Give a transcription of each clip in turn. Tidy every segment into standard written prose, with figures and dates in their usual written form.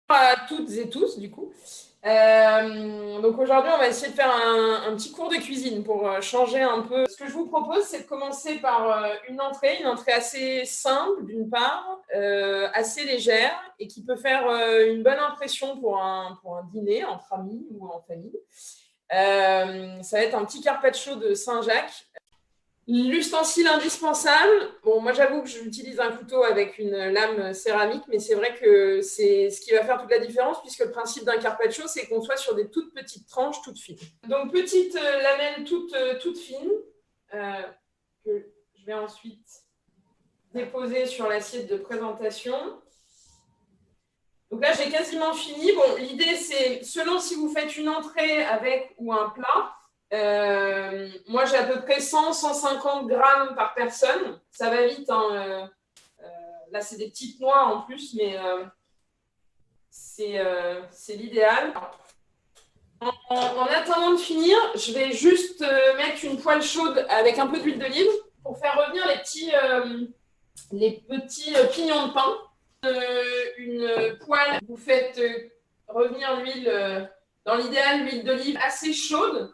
À toutes et tous, du coup. Donc aujourd'hui, on va essayer de faire un petit cours de cuisine pour changer un peu. Ce que je vous propose, c'est de commencer par une entrée assez simple d'une part, assez légère et qui peut faire une bonne impression pour un dîner entre amis ou en famille. Ça va être un petit carpaccio de Saint-Jacques. L'ustensile indispensable, bon, moi j'avoue que j'utilise un couteau avec une lame céramique, mais c'est vrai que c'est ce qui va faire toute la différence, puisque le principe d'un carpaccio, c'est qu'on soit sur des toutes petites tranches, toutes fines. Donc petite lamelle toute fine, que je vais ensuite déposer sur l'assiette de présentation. Donc là, j'ai quasiment fini. Bon, l'idée, c'est, selon si vous faites une entrée avec ou un plat, moi, j'ai à peu près 100-150 grammes par personne. Ça va vite. Hein. Là, c'est des petites noix en plus, mais c'est l'idéal. En attendant de finir, je vais juste mettre une poêle chaude avec un peu d'huile d'olive pour faire revenir les petits pignons de pain. Une poêle, vous faites revenir l'huile, dans l'idéal, l'huile d'olive assez chaude.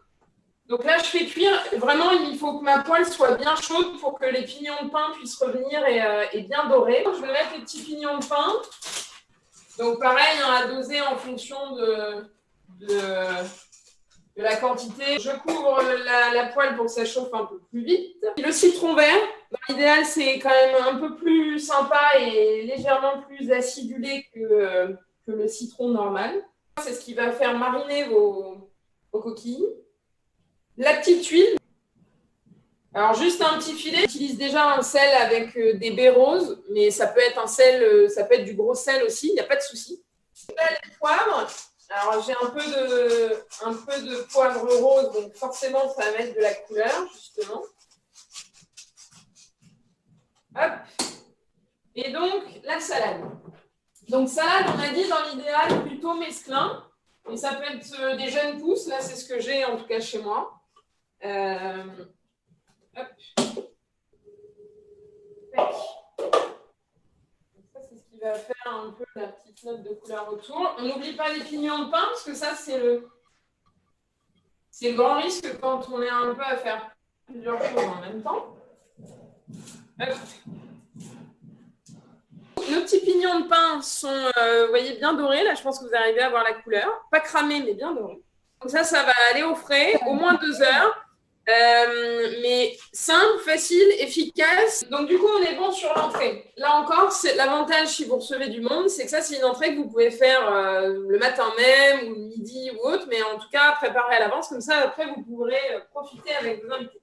Donc là, je fais cuire. Vraiment, il faut que ma poêle soit bien chaude pour que les pignons de pain puissent revenir et bien dorés. Je vais mettre les petits pignons de pain. Donc pareil, hein, à doser en fonction de la quantité. Je couvre la poêle pour que ça chauffe un peu plus vite. Le citron vert, dans l'idéal, c'est quand même un peu plus sympa et légèrement plus acidulé que le citron normal. C'est ce qui va faire mariner vos coquilles. La petite huile. Alors, juste un petit filet. J'utilise déjà un sel avec des baies roses, mais ça peut être un sel, ça peut être du gros sel aussi, il n'y a pas de souci. Là, les poivres. Alors, j'ai un peu de poivre rose, donc forcément, ça va mettre de la couleur, justement. Hop. Et donc, la salade. Donc, salade, on a dit dans l'idéal, plutôt mesclin. Et ça peut être des jeunes pousses. Là, c'est ce que j'ai, en tout cas, chez moi. Hop. Ça, c'est ce qui va faire un peu la petite note de couleur autour. On n'oublie pas les pignons de pain, parce que ça, c'est le grand risque quand on est un peu à faire plusieurs choses en même temps. Hop. Nos petits pignons de pain sont, vous voyez, bien dorés. Là, je pense que vous arrivez à voir la couleur. Pas cramés, mais bien dorés. Donc ça va aller au frais, au moins 2 heures. Mais simple, facile, efficace. Donc du coup, on est bon sur l'entrée. Là encore, c'est l'avantage si vous recevez du monde, c'est que ça, c'est une entrée que vous pouvez faire le matin même ou le midi ou autre, mais en tout cas, préparer à l'avance. Comme ça, après, vous pourrez profiter avec vos invités.